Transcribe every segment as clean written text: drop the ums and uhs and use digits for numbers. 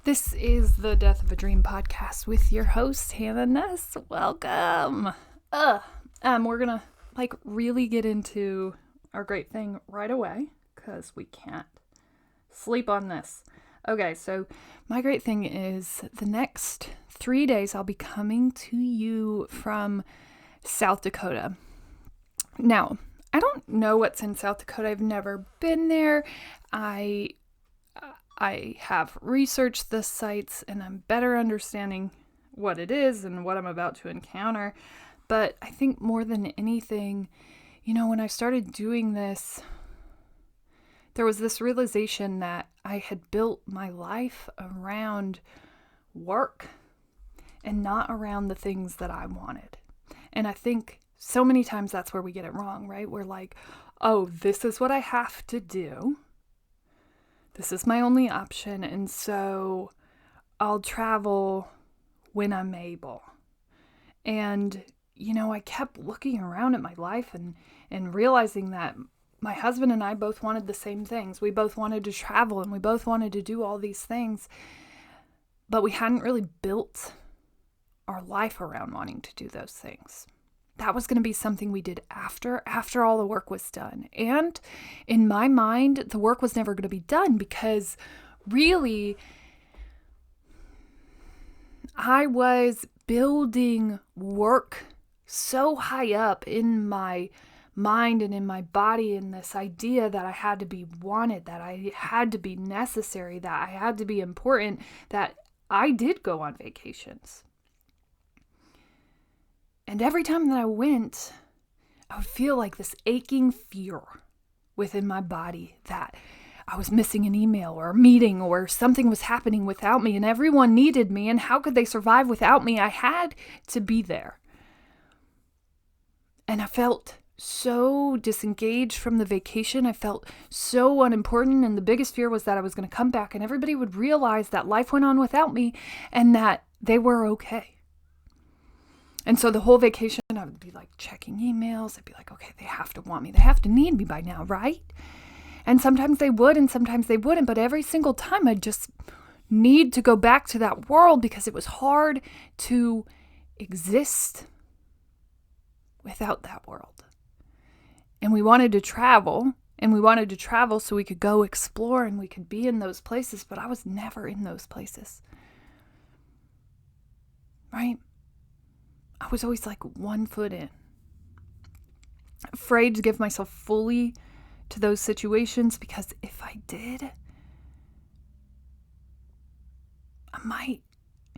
This is the Death of a Dream podcast with your host, Hannah Ness. Welcome. We're gonna really get into our great thing right away because we can't sleep on this. Okay, so my great thing is the next 3 days I'll be coming to you from South Dakota. Now, I don't know what's in South Dakota. I've never been there. I have researched the sites and I'm better understanding what it is and what I'm about to encounter. But I think more than anything, when I started doing this, there was this realization that I had built my life around work and not around the things that I wanted. And I think so many times that's where we get it wrong, right? We're like, oh, this is what I have to do. This is my only option, and so I'll travel when I'm able. And, I kept looking around at my life and realizing that my husband and I both wanted the same things. We both wanted to travel, and we both wanted to do all these things, but we hadn't really built our life around wanting to do those things. That was going to be something we did after all the work was done. And in my mind, the work was never going to be done because really, I was building work so high up in my mind and in my body, in this idea that I had to be wanted, that I had to be necessary, that I had to be important, that I did go on vacations. And every time that I went, I would feel like this aching fear within my body that I was missing an email or a meeting or something was happening without me and everyone needed me, and how could they survive without me? I had to be there. And I felt so disengaged from the vacation. I felt so unimportant, and the biggest fear was that I was going to come back and everybody would realize that life went on without me and that they were okay. And so the whole vacation, I would be checking emails. I'd be like, okay, they have to want me. They have to need me by now, right? And sometimes they would and sometimes they wouldn't. But every single time I'd just need to go back to that world because it was hard to exist without that world. And we wanted to travel so we could go explore and we could be in those places. But I was never in those places, right? I was always 1 foot in, afraid to give myself fully to those situations because if I did, I might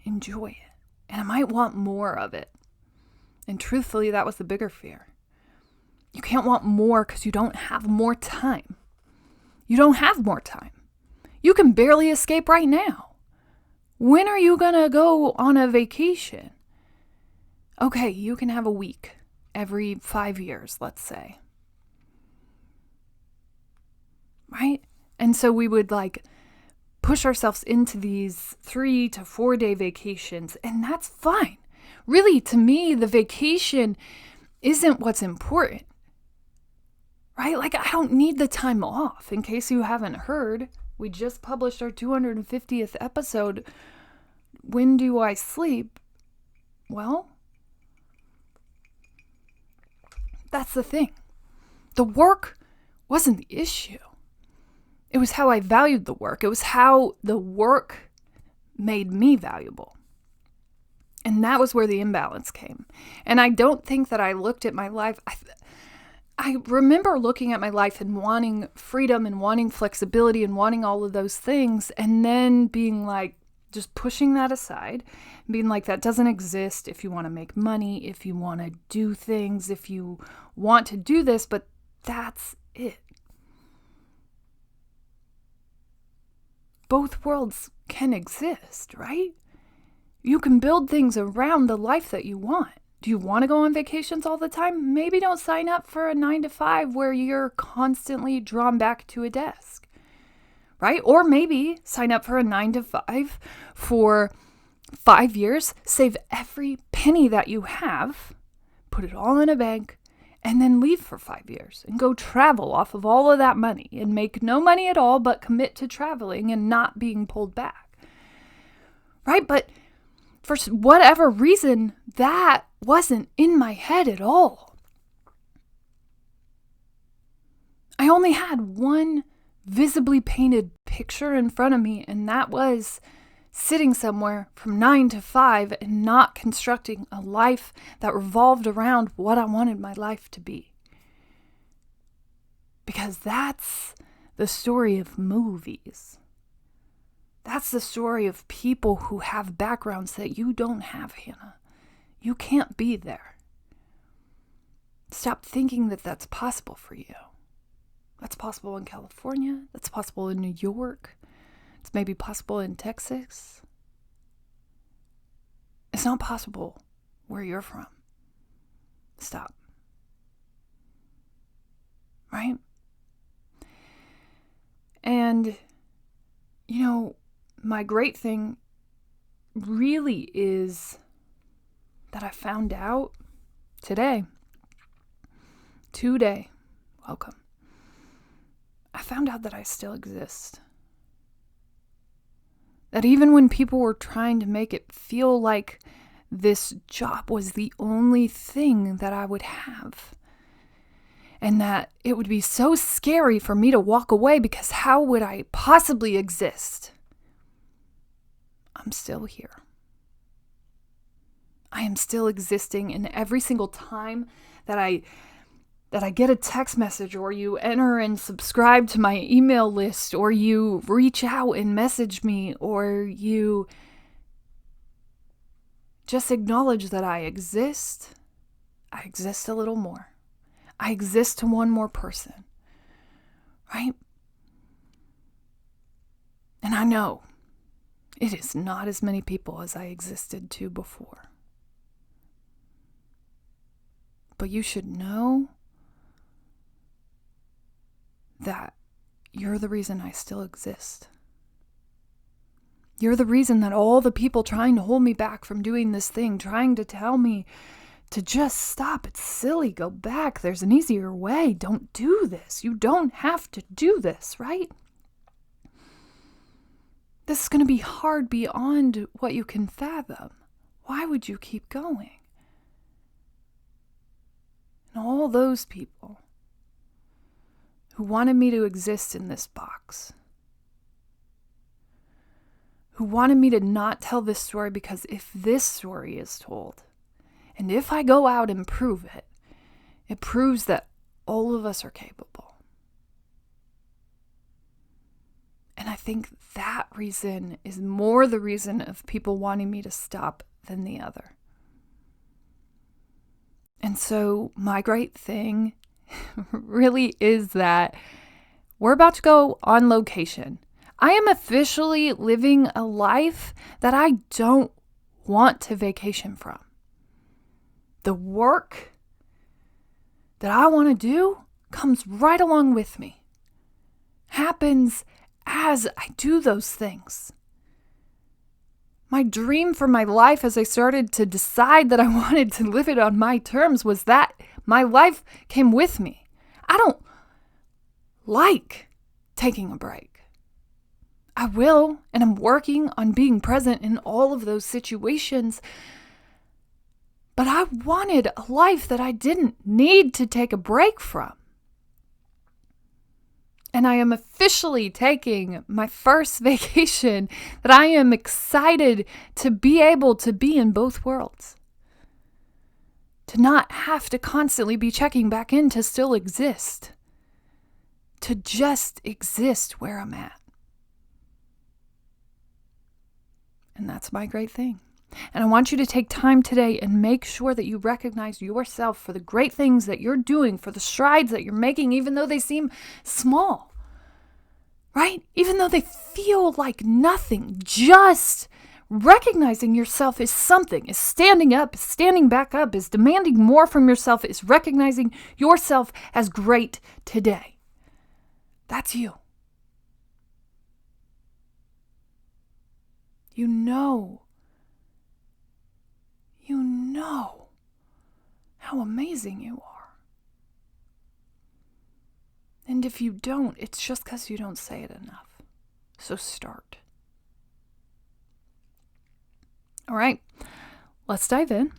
enjoy it and I might want more of it. And truthfully, that was the bigger fear. You can't want more because you don't have more time. You don't have more time. You can barely escape right now. When are you going to go on a vacation? Okay, you can have a week every 5 years, let's say. Right? And so we would push ourselves into these 3 to 4 day vacations, and that's fine. Really, to me, the vacation isn't what's important. Right? I don't need the time off. In case you haven't heard, we just published our 250th episode. When do I sleep? Well, that's the thing. The work wasn't the issue. It was how I valued the work. It was how the work made me valuable. And that was where the imbalance came. And I don't think that I looked at my life. I remember looking at my life and wanting freedom and wanting flexibility and wanting all of those things, and then being just pushing that aside, being that doesn't exist if you want to make money, if you want to do things, if you want to do this, but that's it. Both worlds can exist, right? You can build things around the life that you want. Do you want to go on vacations all the time? Maybe don't sign up for a 9-to-5 where you're constantly drawn back to a desk, right? Or maybe sign up for a 9-to-5 for 5 years, save every penny that you have, put it all in a bank, and then leave for 5 years and go travel off of all of that money and make no money at all but commit to traveling and not being pulled back. right? But for whatever reason, that wasn't in my head at all. I only had one visibly painted picture in front of me, and that was sitting somewhere from 9 to 5 and not constructing a life that revolved around what I wanted my life to be. Because that's the story of movies. That's the story of people who have backgrounds that you don't have, Hannah. You can't be there. Stop thinking that that's possible for you. That's possible in California. That's possible in New York. It's maybe possible in Texas. It's not possible where you're from. Stop. Right? And, my great thing really is that I found out today. Welcome. I found out that I still exist. That even when people were trying to make it feel like this job was the only thing that I would have, and that it would be so scary for me to walk away because how would I possibly exist? I'm still here. I am still existing, and every single time that I get a text message, or you enter and subscribe to my email list, or you reach out and message me, or you just acknowledge that I exist a little more. I exist to one more person, right? And I know it is not as many people as I existed to before. But you should know that you're the reason I still exist. You're the reason that all the people trying to hold me back from doing this thing, trying to tell me to just stop, it's silly, go back, there's an easier way, don't do this, you don't have to do this, right? This is going to be hard beyond what you can fathom. Why would you keep going? And all those people who wanted me to exist in this box, who wanted me to not tell this story, because if this story is told, and if I go out and prove it, it proves that all of us are capable. And I think that reason is more the reason of people wanting me to stop than the other. And so my great thing really is that we're about to go on location. I am officially living a life that I don't want to vacation from. The work that I want to do comes right along with me. Happens as I do those things. My dream for my life, as I started to decide that I wanted to live it on my terms, was that my life came with me. I don't like taking a break. I will, and I'm working on being present in all of those situations. But I wanted a life that I didn't need to take a break from. And I am officially taking my first vacation that I am excited to be able to be in both worlds. To not have to constantly be checking back in to still exist. To just exist where I'm at. And that's my great thing. And I want you to take time today and make sure that you recognize yourself for the great things that you're doing, for the strides that you're making, even though they seem small, right? Even though they feel like nothing, just recognizing yourself is something, is standing up, is standing back up, is demanding more from yourself, is recognizing yourself as great today. That's you. You know how amazing you are. And if you don't, it's just because you don't say it enough. So start. All right, let's dive in.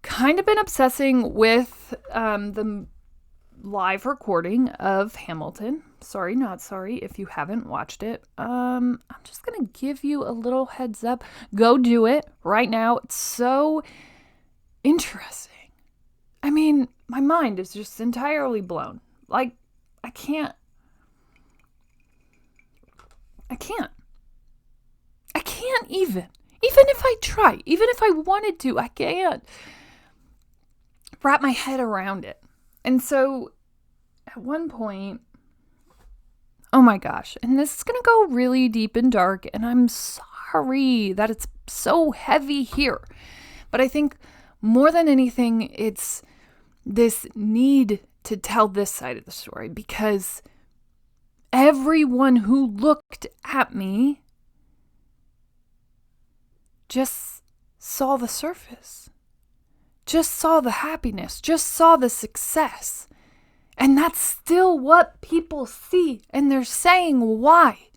Kind of been obsessing with the live recording of Hamilton. Sorry, not sorry if you haven't watched it. I'm just going to give you a little heads up. Go do it right now. It's so interesting. I mean, my mind is just entirely blown. Like, I can't even if I try, even if I wanted to, I can't wrap my head around it. And so at one point, oh my gosh, and this is going to go really deep and dark, and I'm sorry that it's so heavy here. But I think more than anything, it's this need to tell this side of the story, because everyone who looked at me just saw the surface, just saw the happiness, just saw the success. And that's still what people see. And they're saying, why?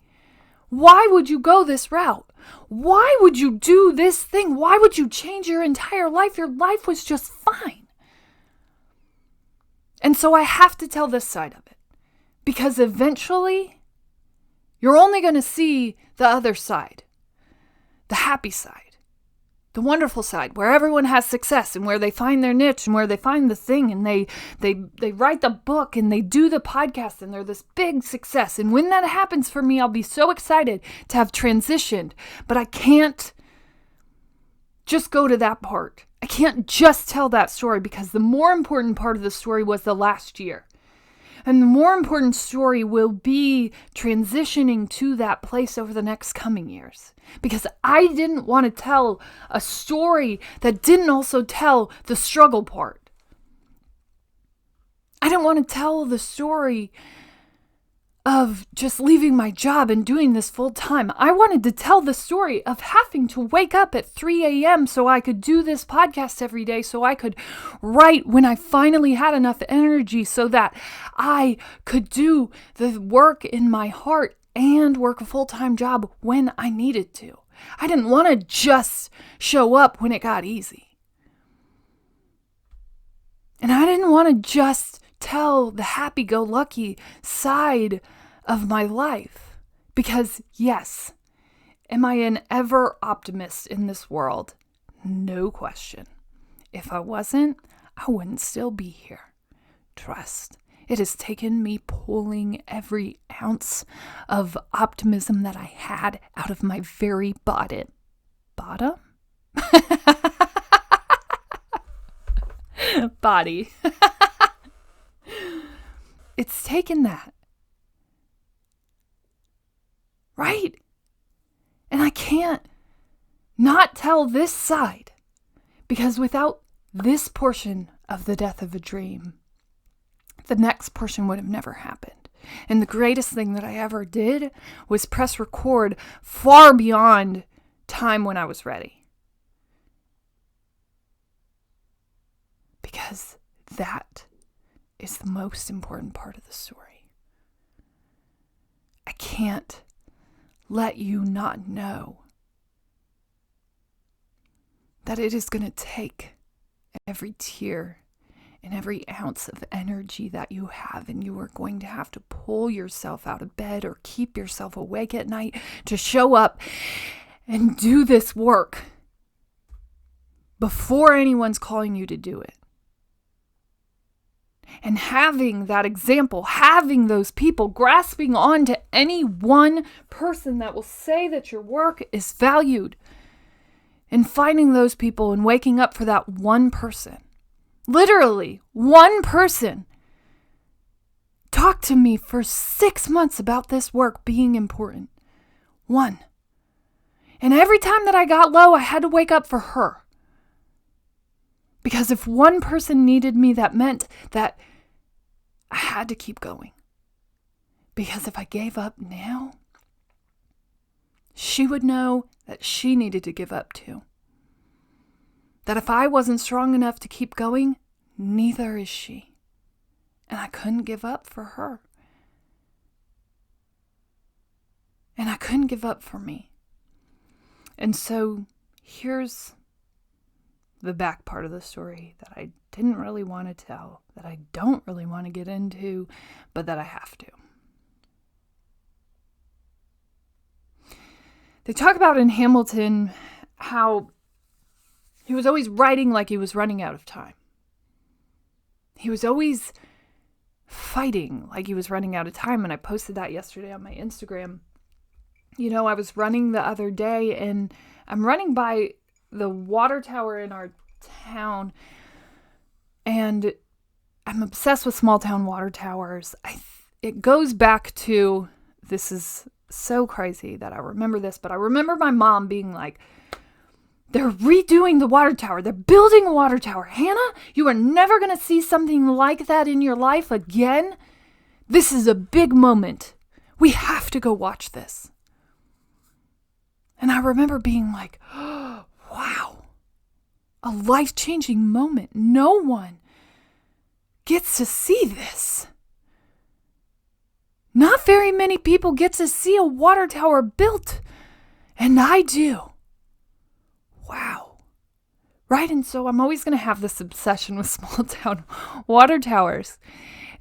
Why would you go this route? Why would you do this thing? Why would you change your entire life? Your life was just fine. And so I have to tell this side of it, because eventually you're only going to see the other side, the happy side, the wonderful side, where everyone has success and where they find their niche and where they find the thing, and they write the book and they do the podcast and they're this big success. And when that happens for me, I'll be so excited to have transitioned, but I can't just go to that part. I can't just tell that story, because the more important part of the story was the last year. And the more important story will be transitioning to that place over the next coming years. Because I didn't want to tell a story that didn't also tell the struggle part. I didn't want to tell the story of just leaving my job and doing this full time. I wanted to tell the story of having to wake up at 3 a.m. so I could do this podcast every day, so I could write when I finally had enough energy, so that I could do the work in my heart and work a full-time job when I needed to. I didn't want to just show up when it got easy. And I didn't want to just tell the happy-go-lucky side of my life. Because yes, am I an ever optimist in this world? No question. If I wasn't, I wouldn't still be here. Trust. It has taken me pulling every ounce of optimism that I had out of my very bottom? Body. It's taken that. Right? And I can't not tell this side, because without this portion of the death of a dream, the next portion would have never happened. And the greatest thing that I ever did was press record far beyond time when I was ready. Because that is the most important part of the story. I can't let you not know that it is going to take every tear and every ounce of energy that you have, and you are going to have to pull yourself out of bed or keep yourself awake at night to show up and do this work before anyone's calling you to do it. And having that example, having those people, grasping on to any one person that will say that your work is valued, and finding those people and waking up for that one person. Literally, one person talked to me for 6 months about this work being important. One. And every time that I got low, I had to wake up for her. Because if one person needed me, that meant that I had to keep going. Because if I gave up now, she would know that she needed to give up too. That if I wasn't strong enough to keep going, neither is she. And I couldn't give up for her. And I couldn't give up for me. And so here's the back part of the story that I didn't really want to tell, that I don't really want to get into, but that I have to. They talk about in Hamilton how he was always writing like he was running out of time. He was always fighting like he was running out of time, and I posted that yesterday on my Instagram. I was running the other day, and I'm running by the water tower in our town, and I'm obsessed with small town water towers. It goes back to, this is so crazy that I remember this, but I remember my mom being like, they're redoing the water tower. They're building a water tower. Hannah, you are never going to see something like that in your life again. This is a big moment. We have to go watch this. And I remember being like, oh, wow, a life-changing moment. No one gets to see this. Not very many people get to see a water tower built, and I do. Wow. Right, and so I'm always going to have this obsession with small town water towers.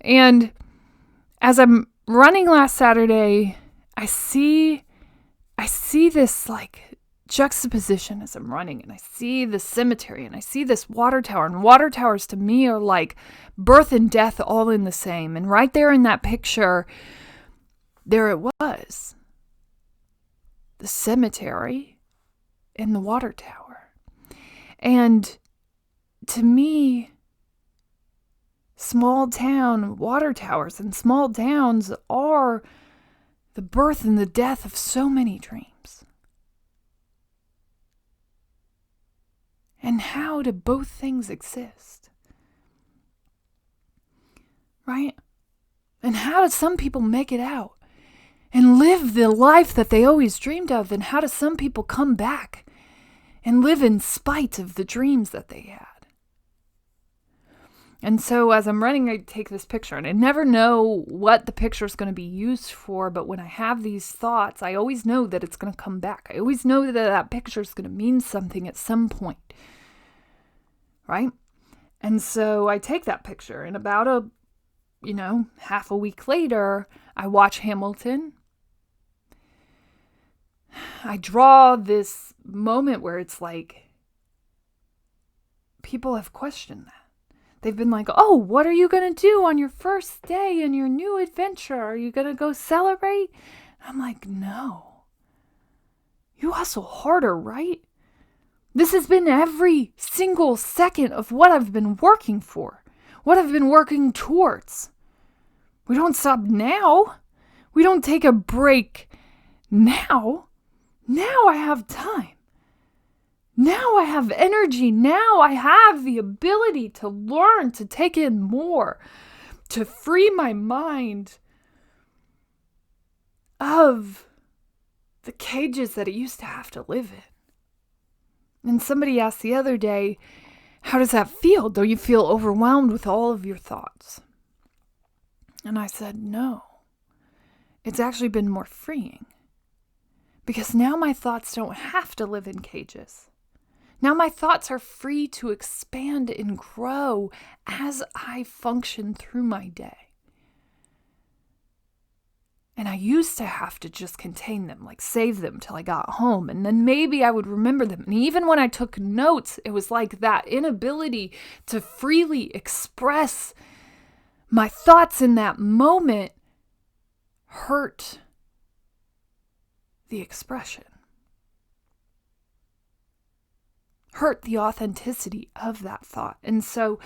And as I'm running last Saturday, I see this like juxtaposition as I'm running, and I see the cemetery, and I see this water tower, and water towers to me are like birth and death all in the same. And right there in that picture, there it was, the cemetery and the water tower. And to me, small town water towers and small towns are the birth and the death of so many dreams. And how do both things exist? Right? And how do some people make it out and live the life that they always dreamed of? And how do some people come back and live in spite of the dreams that they had? And so as I'm running, I take this picture, and I never know what the picture is going to be used for, but when I have these thoughts, I always know that it's going to come back. I always know that that picture is going to mean something at some point, right? And so I take that picture, and about half a week later, I watch Hamilton. I draw this moment where it's like, people have questioned that. They've been like, oh, what are you going to do on your first day in your new adventure? Are you going to go celebrate? I'm like, no. You hustle harder, right? This has been every single second of what I've been working for, what I've been working towards. We don't stop now. We don't take a break now. Now I have time. Now I have energy. Now I have the ability to learn, to take in more, to free my mind of the cages that it used to have to live in. And somebody asked the other day, how does that feel? Don't you feel overwhelmed with all of your thoughts? And I said, no. It's actually been more freeing. Because now my thoughts don't have to live in cages. Now my thoughts are free to expand and grow as I function through my day. And I used to have to just contain them, like save them till I got home. And then maybe I would remember them. And even when I took notes, it was like that inability to freely express my thoughts in that moment hurt the expression. Hurt the authenticity of that thought. And so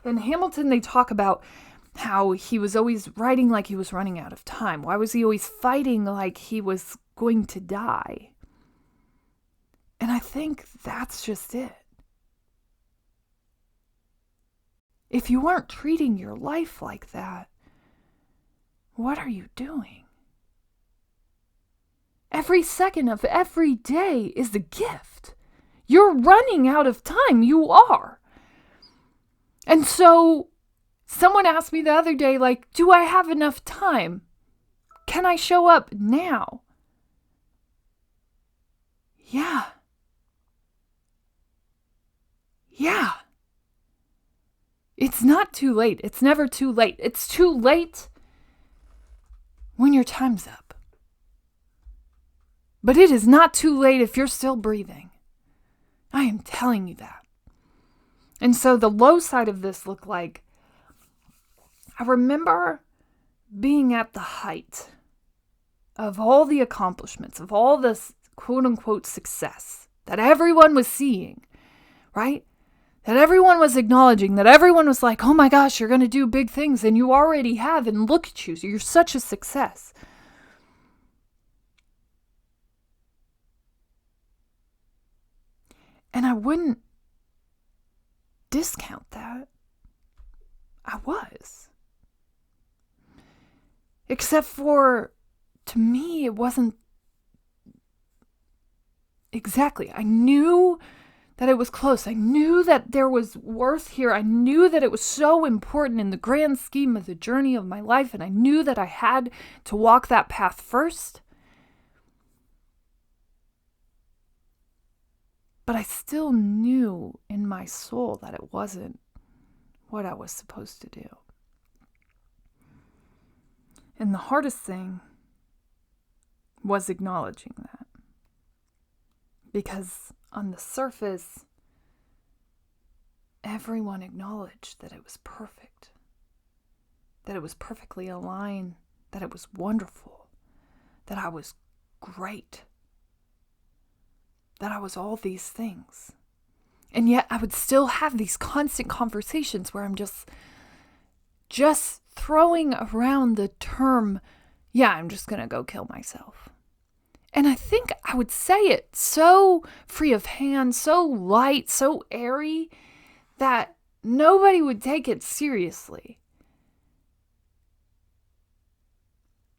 in Hamilton, they talk about how he was always writing like he was running out of time. Why was he always fighting like he was going to die? And I think that's just it. If you aren't treating your life like that, what are you doing? Every second of every day is a gift. You're running out of time. You are. And so someone asked me the other day, like, do I have enough time? Can I show up now? Yeah. yeah, it's not too late. It's never too late. It's too late when your time's up. But it is not too late if you're still breathing. I am telling you that. And so the low side of this looked like, I remember being at the height of all the accomplishments, of all this quote unquote success that everyone was seeing, right? That everyone was acknowledging, that everyone was like, oh my gosh, you're going to do big things, and you already have, and look at you, you're such a success. And I wouldn't discount that. I was. Except for, to me, it wasn't exactly. I knew that it was close. I knew that there was worth here. I knew that it was so important in the grand scheme of the journey of my life, and I knew that I had to walk that path first. But I still knew in my soul that it wasn't what I was supposed to do. And the hardest thing was acknowledging that. Because on the surface, everyone acknowledged that it was perfect. That it was perfectly aligned. That it was wonderful. That I was great. That I was all these things. And yet I would still have these constant conversations where I'm just throwing around the term, yeah, I'm just going to go kill myself. And I think I would say it so free of hand, so light, so airy, that nobody would take it seriously.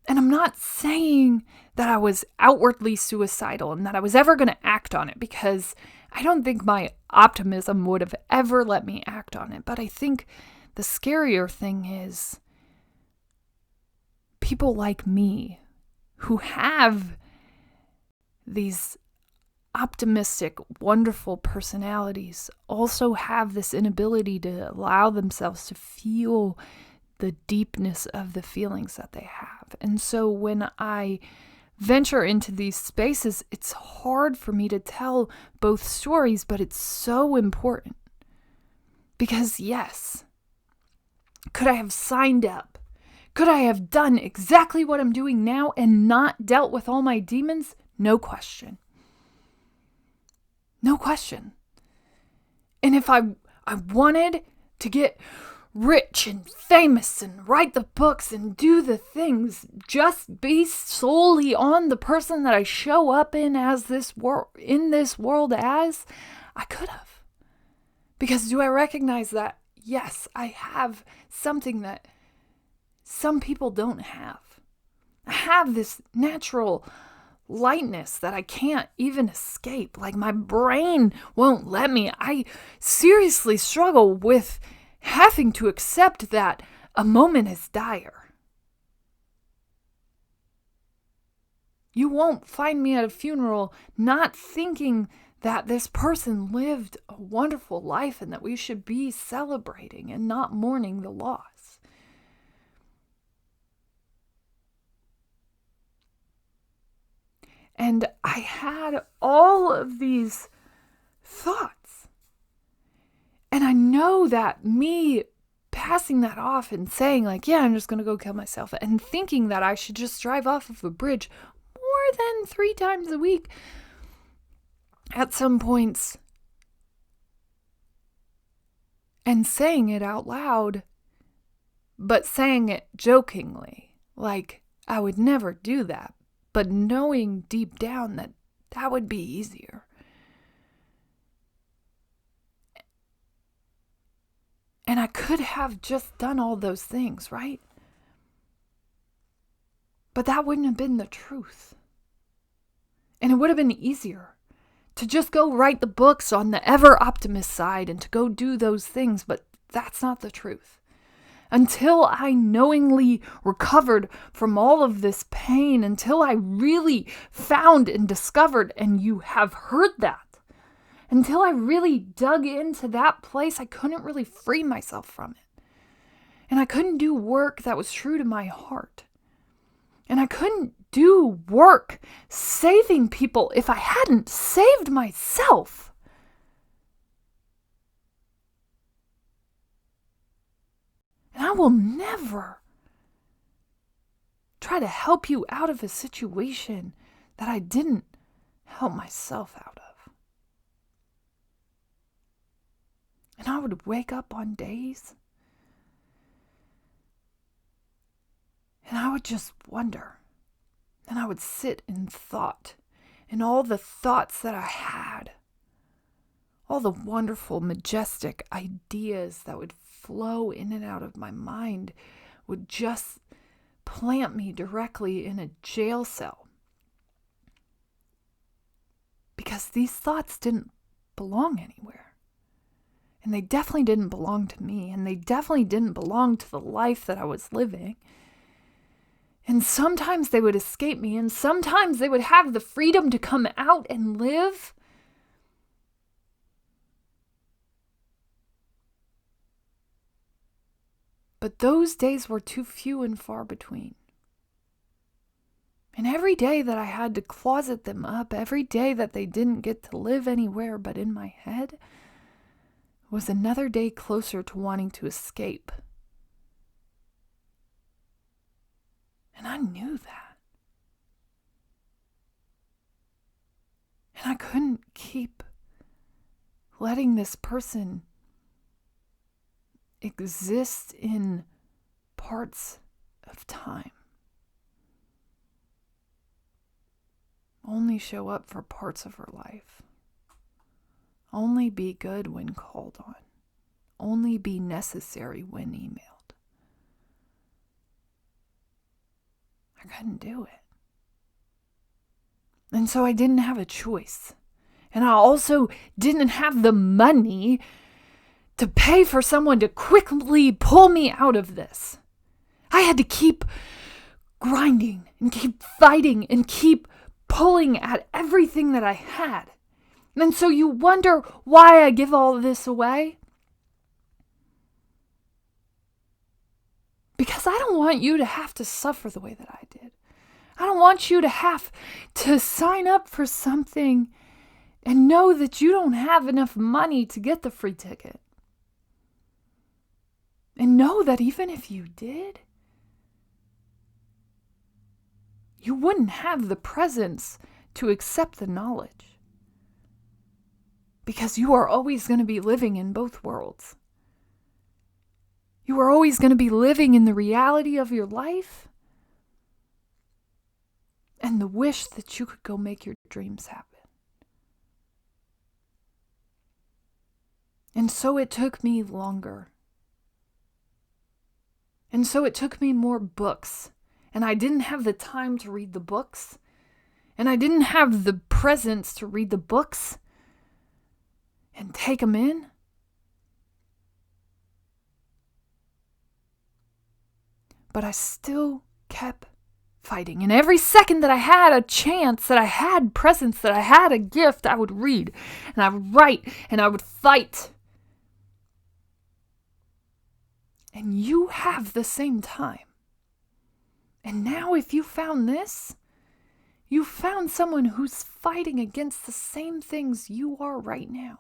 And I'm not saying that I was outwardly suicidal and that I was ever going to act on it, because I don't think my optimism would have ever let me act on it. But I think the scarier thing is people like me who have these optimistic, wonderful personalities also have this inability to allow themselves to feel the deepness of the feelings that they have. And so when I venture into these spaces, it's hard for me to tell both stories, but it's so important. Because yes, could I have signed up? Could I have done exactly what I'm doing now and not dealt with all my demons? No question. No question. And if I wanted to get rich and famous and write the books and do the things just based solely on the person that I show up in this world as, I could have. Because do I recognize that? Yes, I have something that some people don't have. I have this natural lightness that I can't even escape. Like my brain won't let me. I seriously struggle with having to accept that a moment is dire. You won't find me at a funeral not thinking that this person lived a wonderful life and that we should be celebrating and not mourning the loss. And I had all of these thoughts. And I know that me passing that off and saying like, yeah, I'm just going to go kill myself, and thinking that I should just drive off of a bridge more than 3 times a week at some points, and saying it out loud, but saying it jokingly, like I would never do that, but knowing deep down that that would be easier. And I could have just done all those things, right? But that wouldn't have been the truth. And it would have been easier to just go write the books on the ever optimist side and to go do those things. But that's not the truth. Until I knowingly recovered from all of this pain, until I really found and discovered, and you have heard that, Until I really dug into that place, I couldn't really free myself from it. And I couldn't do work that was true to my heart. And I couldn't do work saving people if I hadn't saved myself. And I will never try to help you out of a situation that I didn't help myself out of. And I would wake up on days and I would just wonder. And I would sit in thought, and all the thoughts that I had, all the wonderful, majestic ideas that would flow in and out of my mind would just plant me directly in a jail cell. Because these thoughts didn't belong anywhere. And they definitely didn't belong to me, and they definitely didn't belong to the life that I was living. And sometimes they would escape me, and sometimes they would have the freedom to come out and live. But those days were too few and far between. And every day that I had to closet them up, every day that they didn't get to live anywhere but in my head, was another day closer to wanting to escape. And I knew that. And I couldn't keep letting this person exist in parts of time. Only show up for parts of her life. Only be good when called on. Only be necessary when emailed. I couldn't do it. And so I didn't have a choice. And I also didn't have the money to pay for someone to quickly pull me out of this. I had to keep grinding and keep fighting and keep pulling at everything that I had. And so you wonder why I give all this away? Because I don't want you to have to suffer the way that I did. I don't want you to have to sign up for something and know that you don't have enough money to get the free ticket. And know that even if you did, you wouldn't have the presence to accept the knowledge. Because you are always going to be living in both worlds. You are always going to be living in the reality of your life and the wish that you could go make your dreams happen. And so it took me longer. And so it took me more books. And I didn't have the time to read the books. And I didn't have the presence to read the books and take them in. But I still kept fighting. And every second that I had a chance, that I had presence, that I had a gift, I would read and I would write and I would fight. And you have the same time. And now if you found this, you found someone who's fighting against the same things you are right now.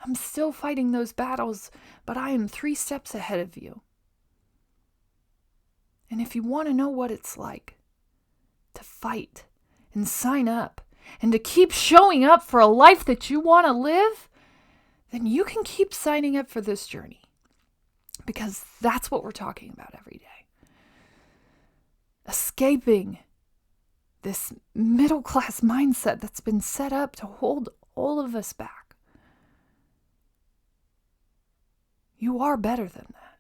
I'm still fighting those battles, but I am 3 steps ahead of you. And if you want to know what it's like to fight and sign up and to keep showing up for a life that you want to live, then you can keep signing up for this journey. Because that's what we're talking about every day. Escaping this middle-class mindset that's been set up to hold all of us back. You are better than that.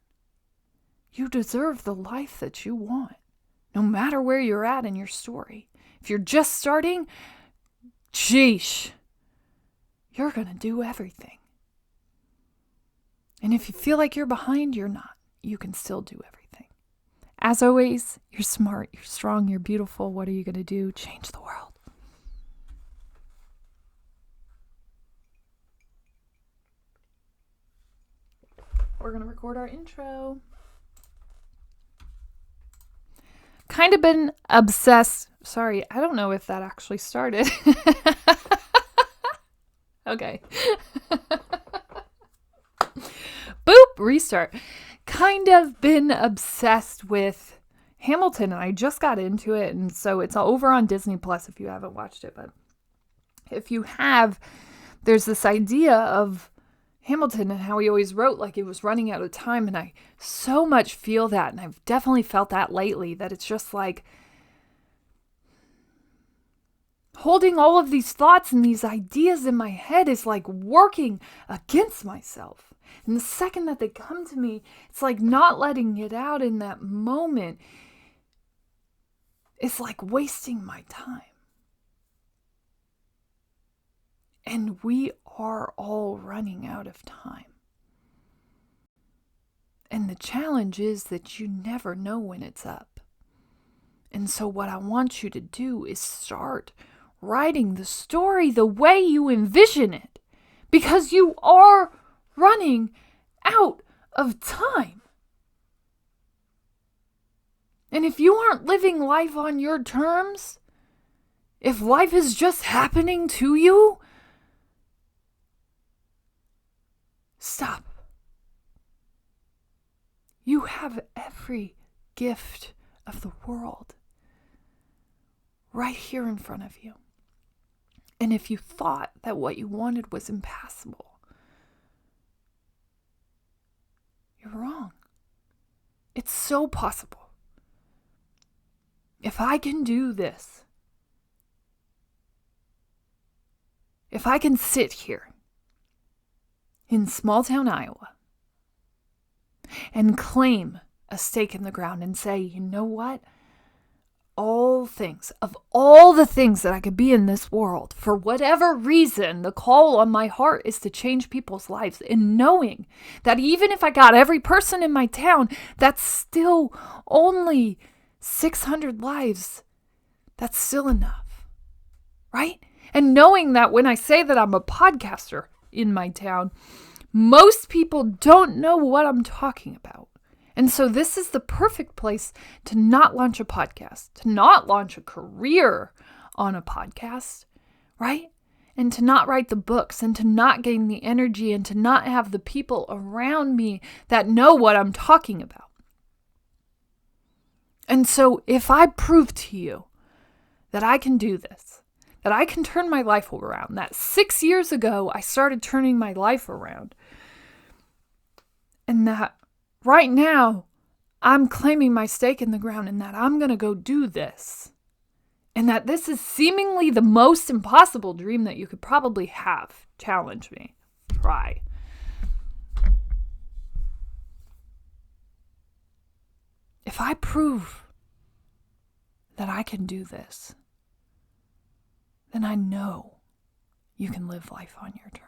You deserve the life that you want, no matter where you're at in your story. If you're just starting, sheesh, you're going to do everything. And if you feel like you're behind, you're not. You can still do everything. As always, you're smart, you're strong, you're beautiful. What are you going to do? Change the world. we're going to record our intro. Kind of been obsessed. Sorry, I don't know if that actually started. Okay. Boop, restart. Kind of been obsessed with Hamilton, and I just got into it, and so it's over on Disney Plus if you haven't watched it. But if you have, there's this idea of Hamilton and how he always wrote like he was running out of time, and I so much feel that, and I've definitely felt that lately, that it's just like holding all of these thoughts and these ideas in my head is like working against myself. And the second that they come to me, it's like not letting it out in that moment. It's like wasting my time. And we are all running out of time. And the challenge is that you never know when it's up. And so what I want you to do is start writing the story the way you envision it. Because you are running out of time. And if you aren't living life on your terms, if life is just happening to you, stop. You have every gift of the world right here in front of you. And if you thought that what you wanted was impassable, you're wrong. It's so possible. If I can do this, if I can sit here in small town Iowa and claim a stake in the ground and say, you know what? All the things that I could be in this world, for whatever reason, the call on my heart is to change people's lives. And knowing that even if I got every person in my town, that's still only 600 lives. That's still enough, right? And knowing that when I say that I'm a podcaster in my town, most people don't know what I'm talking about. And so this is the perfect place to not launch a podcast, to not launch a career on a podcast, right? And to not write the books, and to not gain the energy, and to not have the people around me that know what I'm talking about. And so if I prove to you that I can do this, that I can turn my life around, that 6 years ago I started turning my life around, and that right now, I'm claiming my stake in the ground, and that I'm going to go do this. And that this is seemingly the most impossible dream that you could probably have. Challenge me. Try. If I prove that I can do this, then I know you can live life on your terms.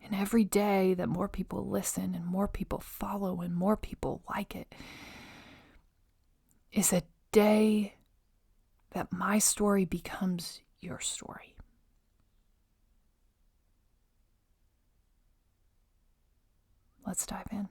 And every day that more people listen and more people follow and more people like it is a day that my story becomes your story. Let's dive in.